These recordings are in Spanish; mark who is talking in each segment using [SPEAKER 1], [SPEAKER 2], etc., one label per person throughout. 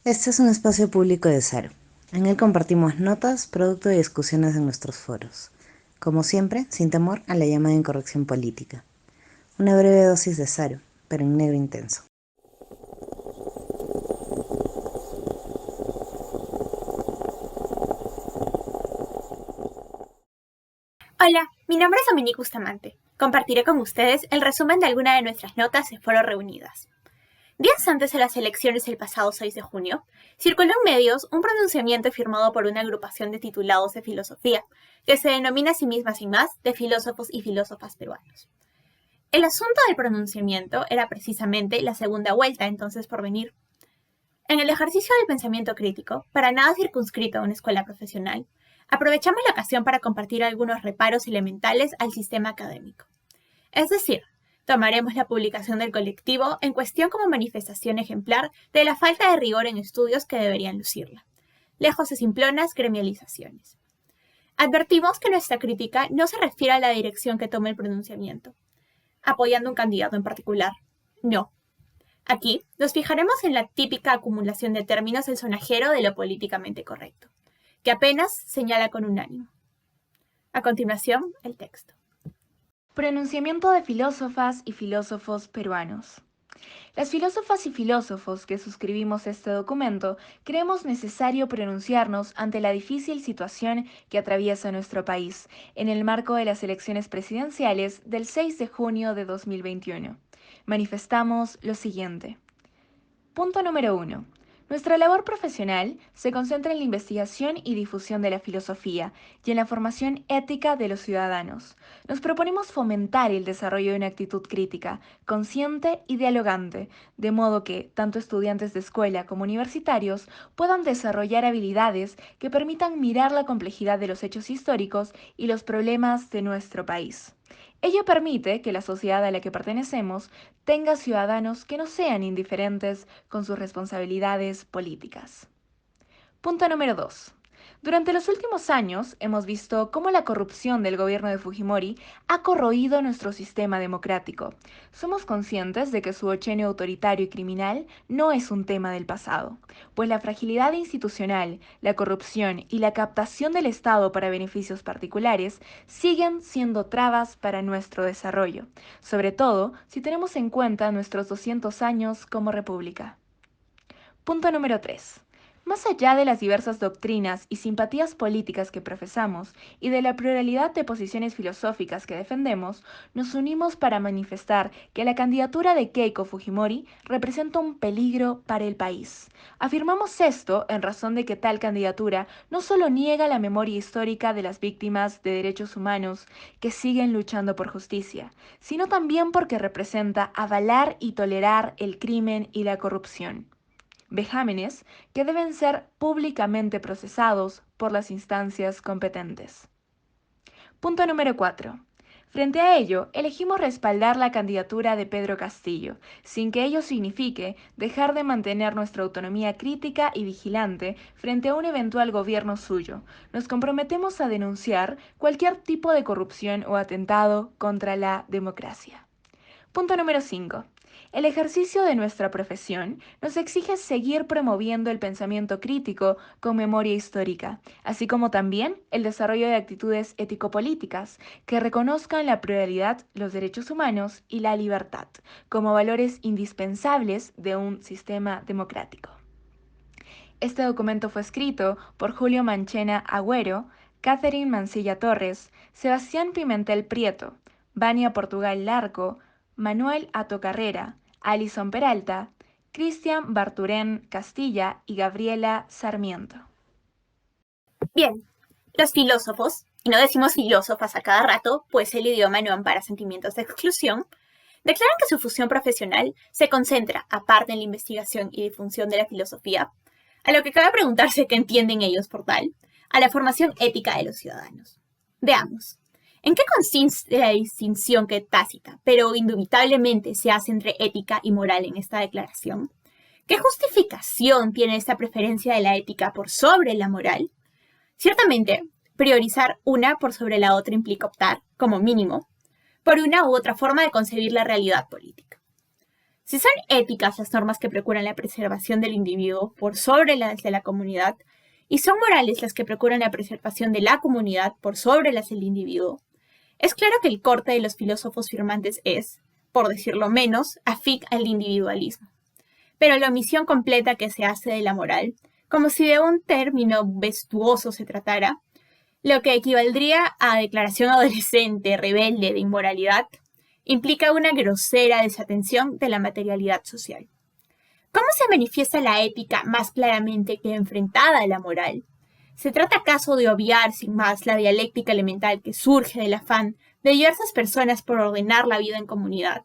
[SPEAKER 1] Este es un espacio público de Saro. En él compartimos notas, producto de discusiones en nuestros foros. Como siempre, sin temor a la llamada incorrección política. Una breve dosis de Saro, pero en negro intenso.
[SPEAKER 2] Hola, mi nombre es Dominique Bustamante. Compartiré con ustedes el resumen de algunas de nuestras notas en Foro Reunidas. Días antes de las elecciones el pasado 6 de junio, circuló en medios un pronunciamiento firmado por una agrupación de titulados de filosofía, que se denomina a sí misma sin más de filósofos y filósofas peruanos. El asunto del pronunciamiento era precisamente la segunda vuelta entonces por venir. En el ejercicio del pensamiento crítico, para nada circunscrito a una escuela profesional, aprovechamos la ocasión para compartir algunos reparos elementales al sistema académico. Es decir, tomaremos la publicación del colectivo en cuestión como manifestación ejemplar de la falta de rigor en estudios que deberían lucirla, lejos de simplonas gremializaciones. Advertimos que nuestra crítica no se refiere a la dirección que tome el pronunciamiento, apoyando un candidato en particular. No. Aquí nos fijaremos en la típica acumulación de términos del sonajero de lo políticamente correcto, que apenas señala con un ánimo. A continuación, el texto.
[SPEAKER 3] Pronunciamiento de filósofas y filósofos peruanos. Las filósofas y filósofos que suscribimos este documento creemos necesario pronunciarnos ante la difícil situación que atraviesa nuestro país en el marco de las elecciones presidenciales del 6 de junio de 2021. Manifestamos lo siguiente. Punto número 1. Nuestra labor profesional se concentra en la investigación y difusión de la filosofía y en la formación ética de los ciudadanos. Nos proponemos fomentar el desarrollo de una actitud crítica, consciente y dialogante, de modo que tanto estudiantes de escuela como universitarios puedan desarrollar habilidades que permitan mirar la complejidad de los hechos históricos y los problemas de nuestro país. Ello permite que la sociedad a la que pertenecemos tenga ciudadanos que no sean indiferentes con sus responsabilidades políticas. Punto número 2. Durante los últimos años hemos visto cómo la corrupción del gobierno de Fujimori ha corroído nuestro sistema democrático. Somos conscientes de que su ochenio autoritario y criminal no es un tema del pasado, pues la fragilidad institucional, la corrupción y la captación del Estado para beneficios particulares siguen siendo trabas para nuestro desarrollo, sobre todo si tenemos en cuenta nuestros 200 años como república. Punto número 3. Más allá de las diversas doctrinas y simpatías políticas que profesamos y de la pluralidad de posiciones filosóficas que defendemos, nos unimos para manifestar que la candidatura de Keiko Fujimori representa un peligro para el país. Afirmamos esto en razón de que tal candidatura no solo niega la memoria histórica de las víctimas de derechos humanos que siguen luchando por justicia, sino también porque representa avalar y tolerar el crimen y la corrupción, vejámenes que deben ser públicamente procesados por las instancias competentes. Punto número 4. Frente a ello, elegimos respaldar la candidatura de Pedro Castillo, sin que ello signifique dejar de mantener nuestra autonomía crítica y vigilante frente a un eventual gobierno suyo. Nos comprometemos a denunciar cualquier tipo de corrupción o atentado contra la democracia. Punto número 5. El ejercicio de nuestra profesión nos exige seguir promoviendo el pensamiento crítico con memoria histórica, así como también el desarrollo de actitudes ético-políticas que reconozcan la pluralidad, los derechos humanos y la libertad como valores indispensables de un sistema democrático. Este documento fue escrito por Julio Manchena Agüero, Catherine Mancilla Torres, Sebastián Pimentel Prieto, Vania Portugal Larco, Manuel Ato Carrera, Alison Peralta, Cristian Barturén Castilla y Gabriela Sarmiento.
[SPEAKER 2] Bien, los filósofos, y no decimos filósofas a cada rato, pues el idioma no ampara sentimientos de exclusión, declaran que su función profesional se concentra, aparte en la investigación y difusión de la filosofía, a lo que cabe preguntarse qué entienden ellos por tal, a la formación ética de los ciudadanos. Veamos. ¿En qué consiste la distinción que tácita, pero indubitablemente se hace entre ética y moral en esta declaración? ¿Qué justificación tiene esta preferencia de la ética por sobre la moral? Ciertamente, priorizar una por sobre la otra implica optar, como mínimo, por una u otra forma de concebir la realidad política. Si son éticas las normas que procuran la preservación del individuo por sobre las de la comunidad, y son morales las que procuran la preservación de la comunidad por sobre las del individuo, es claro que el corte de los filósofos firmantes es, por decirlo menos, afín al individualismo. Pero la omisión completa que se hace de la moral, como si de un término vestuoso se tratara, lo que equivaldría a declaración adolescente, rebelde de inmoralidad, implica una grosera desatención de la materialidad social. ¿Cómo se manifiesta la ética más claramente que enfrentada a la moral? ¿Se trata acaso de obviar sin más la dialéctica elemental que surge del afán de diversas personas por ordenar la vida en comunidad?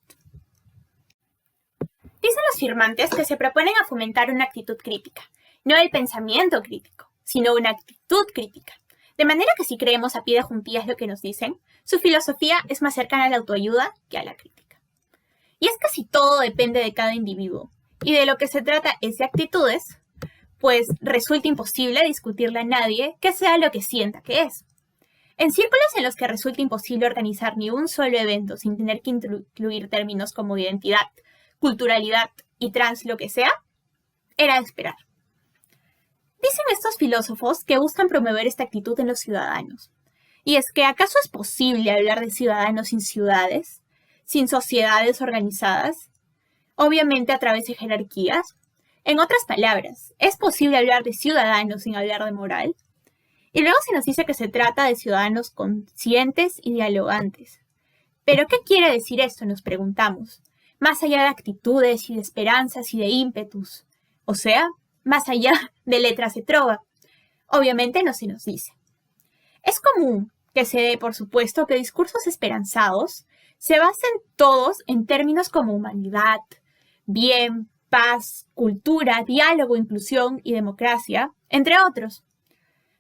[SPEAKER 2] Dicen los firmantes que se proponen a fomentar una actitud crítica, no el pensamiento crítico, sino una actitud crítica. De manera que si creemos a pie de juntillas lo que nos dicen, su filosofía es más cercana a la autoayuda que a la crítica. Y es que si todo depende de cada individuo, y de lo que se trata es de actitudes, pues resulta imposible discutirle a nadie que sea lo que sienta que es. En círculos en los que resulta imposible organizar ni un solo evento sin tener que incluir términos como identidad, culturalidad y trans lo que sea, era de esperar. Dicen estos filósofos que buscan promover esta actitud en los ciudadanos. Y es que, ¿acaso es posible hablar de ciudadanos sin ciudades, sin sociedades organizadas? Obviamente a través de jerarquías. En otras palabras, ¿es posible hablar de ciudadanos sin hablar de moral? Y luego se nos dice que se trata de ciudadanos conscientes y dialogantes. ¿Pero qué quiere decir esto? Nos preguntamos. Más allá de actitudes y de esperanzas y de ímpetus. O sea, más allá de letras de trova. Obviamente no se nos dice. Es común que se dé, por supuesto, que discursos esperanzados se basen todos en términos como humanidad, bien, paz, cultura, diálogo, inclusión y democracia, entre otros.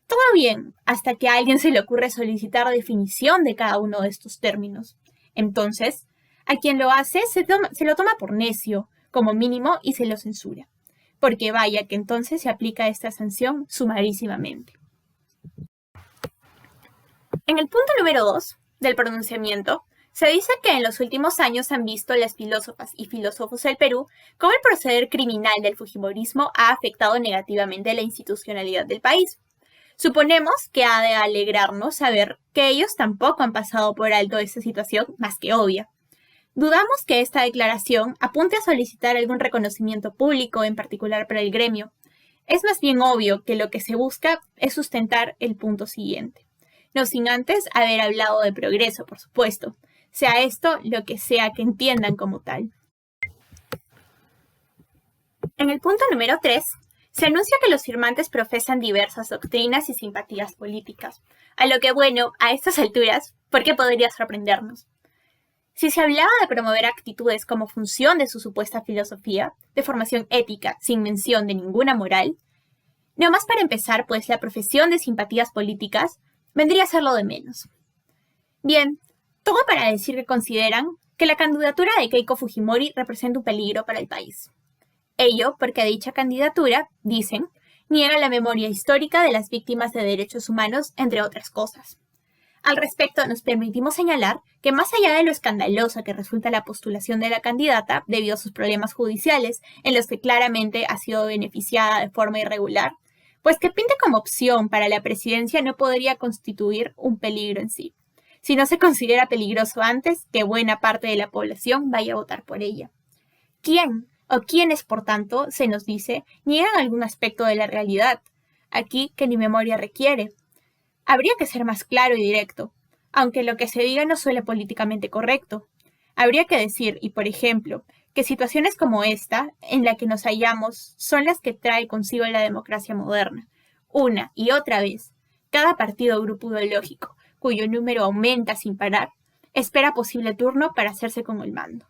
[SPEAKER 2] Todo bien, hasta que a alguien se le ocurre solicitar la definición de cada uno de estos términos. Entonces, a quien lo hace se lo toma por necio, como mínimo, y se lo censura. Porque vaya que entonces se aplica esta sanción sumarísimamente. En el punto número 2 del pronunciamiento, se dice que en los últimos años han visto las filósofas y filósofos del Perú cómo el proceder criminal del fujimorismo ha afectado negativamente la institucionalidad del país. Suponemos que ha de alegrarnos saber que ellos tampoco han pasado por alto esta situación más que obvia. Dudamos que esta declaración apunte a solicitar algún reconocimiento público, en particular para el gremio. Es más bien obvio que lo que se busca es sustentar el punto siguiente. No sin antes haber hablado de progreso, por supuesto. Sea esto lo que sea que entiendan como tal. En el punto número 3, se anuncia que los firmantes profesan diversas doctrinas y simpatías políticas. A lo que, bueno, a estas alturas, ¿por qué podría sorprendernos? Si se hablaba de promover actitudes como función de su supuesta filosofía, de formación ética, sin mención de ninguna moral, no más para empezar, pues la profesión de simpatías políticas vendría a ser lo de menos. Bien, todo para decir que consideran que la candidatura de Keiko Fujimori representa un peligro para el país. Ello porque dicha candidatura, dicen, niega la memoria histórica de las víctimas de derechos humanos, entre otras cosas. Al respecto, nos permitimos señalar que más allá de lo escandalosa que resulta la postulación de la candidata debido a sus problemas judiciales, en los que claramente ha sido beneficiada de forma irregular, pues que pinte como opción para la presidencia no podría constituir un peligro en sí, si no se considera peligroso antes que buena parte de la población vaya a votar por ella. ¿Quién o quiénes, por tanto, se nos dice, niegan algún aspecto de la realidad, aquí que ni memoria requiere? Habría que ser más claro y directo, aunque lo que se diga no suele políticamente correcto. Habría que decir, y por ejemplo, que situaciones como esta, en la que nos hallamos, son las que trae consigo la democracia moderna. Una y otra vez, cada partido o grupo ideológico, cuyo número aumenta sin parar, espera posible turno para hacerse con el mando.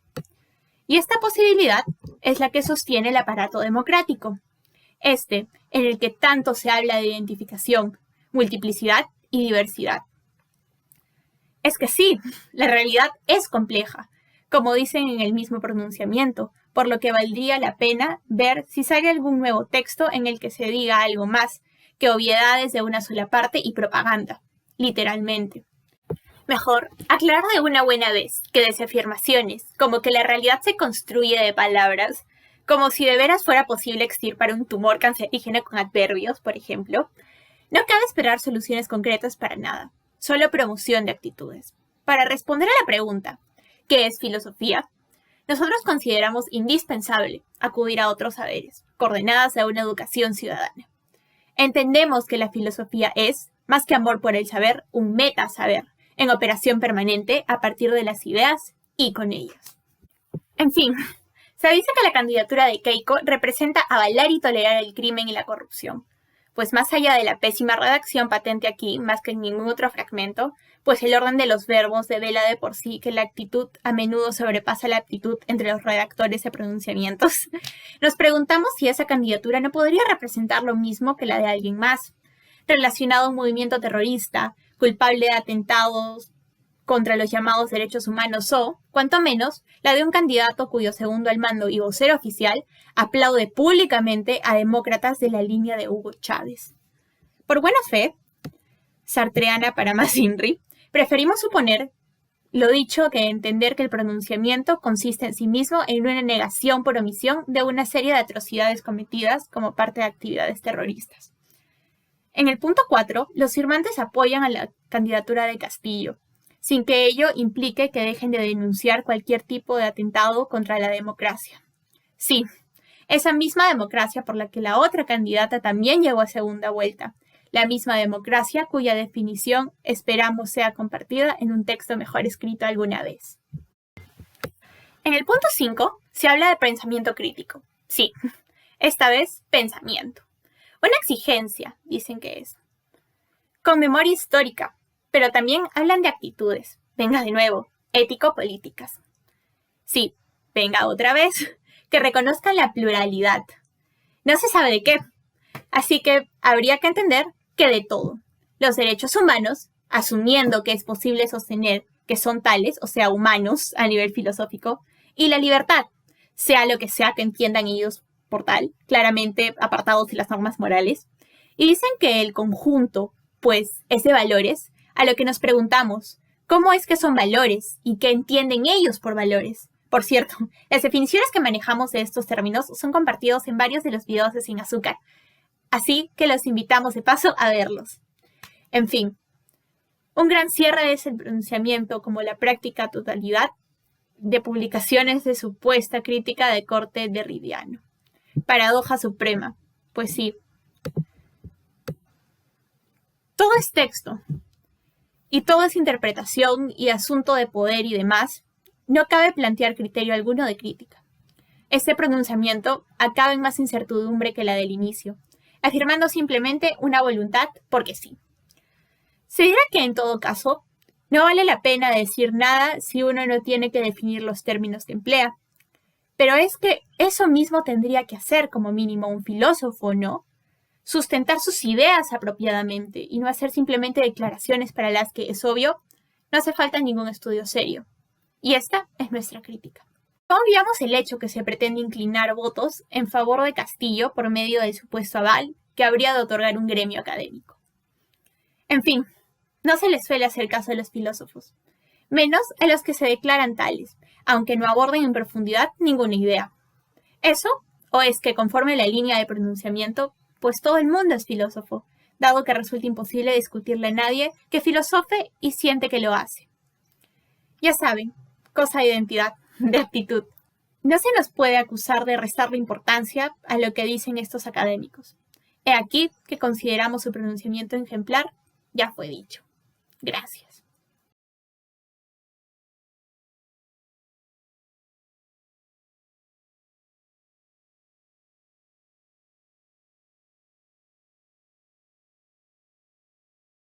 [SPEAKER 2] Y esta posibilidad es la que sostiene el aparato democrático, en el que tanto se habla de identificación, multiplicidad y diversidad. Es que sí, la realidad es compleja, como dicen en el mismo pronunciamiento, por lo que valdría la pena ver si sale algún nuevo texto en el que se diga algo más que obviedades de una sola parte y propaganda, literalmente. Mejor aclarar de una buena vez que desde afirmaciones, como que la realidad se construye de palabras, como si de veras fuera posible extirpar un tumor cancerígeno con adverbios, por ejemplo, no cabe esperar soluciones concretas para nada, solo promoción de actitudes. Para responder a la pregunta, ¿qué es filosofía?, nosotros consideramos indispensable acudir a otros saberes, coordenadas a una educación ciudadana. Entendemos que la filosofía es, más que amor por el saber, un metasaber, en operación permanente a partir de las ideas y con ellas. En fin, se dice que la candidatura de Keiko representa avalar y tolerar el crimen y la corrupción, pues más allá de la pésima redacción patente aquí, más que en ningún otro fragmento, pues el orden de los verbos devela de por sí que la actitud a menudo sobrepasa la aptitud entre los redactores de pronunciamientos, nos preguntamos si esa candidatura no podría representar lo mismo que la de alguien más, relacionado a un movimiento terrorista, culpable de atentados contra los llamados derechos humanos o, cuanto menos, la de un candidato cuyo segundo al mando y vocero oficial aplaude públicamente a demócratas de la línea de Hugo Chávez. Por buena fe, sartreana para más INRI, preferimos suponer lo dicho que entender que el pronunciamiento consiste en sí mismo en una negación por omisión de una serie de atrocidades cometidas como parte de actividades terroristas. En el punto 4, los firmantes apoyan a la candidatura de Castillo, sin que ello implique que dejen de denunciar cualquier tipo de atentado contra la democracia. Sí, esa misma democracia por la que la otra candidata también llegó a segunda vuelta, la misma democracia cuya definición esperamos sea compartida en un texto mejor escrito alguna vez. En el punto 5 se habla de pensamiento crítico. Sí, esta vez pensamiento. Una exigencia, dicen que es. Con memoria histórica, pero también hablan de actitudes. Venga de nuevo, ético-políticas. Sí, venga otra vez, que reconozcan la pluralidad. No se sabe de qué, así que habría que entender que de todo. Los derechos humanos, asumiendo que es posible sostener que son tales, o sea, humanos a nivel filosófico, y la libertad, sea lo que sea que entiendan ellos por tal, claramente apartados de las normas morales, y dicen que el conjunto, pues, es de valores, a lo que nos preguntamos, ¿cómo es que son valores y qué entienden ellos por valores? Por cierto, las definiciones que manejamos de estos términos son compartidos en varios de los videos de Sin Azúcar, así que los invitamos de paso a verlos. En fin, un gran cierre es el pronunciamiento como la práctica totalidad de publicaciones de supuesta crítica de corte derridiano. Paradoja suprema, pues sí. Todo es texto, y todo es interpretación y asunto de poder y demás, no cabe plantear criterio alguno de crítica. Este pronunciamiento acaba en más incertidumbre que la del inicio, afirmando simplemente una voluntad porque sí. Se dirá que en todo caso, no vale la pena decir nada si uno no tiene que definir los términos que emplea. Pero es que eso mismo tendría que hacer como mínimo un filósofo, ¿no? Sustentar sus ideas apropiadamente y no hacer simplemente declaraciones para las que, es obvio, no hace falta ningún estudio serio. Y esta es nuestra crítica. No olvidamos el hecho que se pretende inclinar votos en favor de Castillo por medio del supuesto aval que habría de otorgar un gremio académico. En fin, no se les suele hacer caso a los filósofos, menos a los que se declaran tales, aunque no aborden en profundidad ninguna idea. Eso, o es que conforme la línea de pronunciamiento, pues todo el mundo es filósofo, dado que resulta imposible discutirle a nadie que filosofe y siente que lo hace. Ya saben, cosa de identidad, de actitud. No se nos puede acusar de restarle importancia a lo que dicen estos académicos. He aquí que consideramos su pronunciamiento ejemplar, ya fue dicho. Gracias.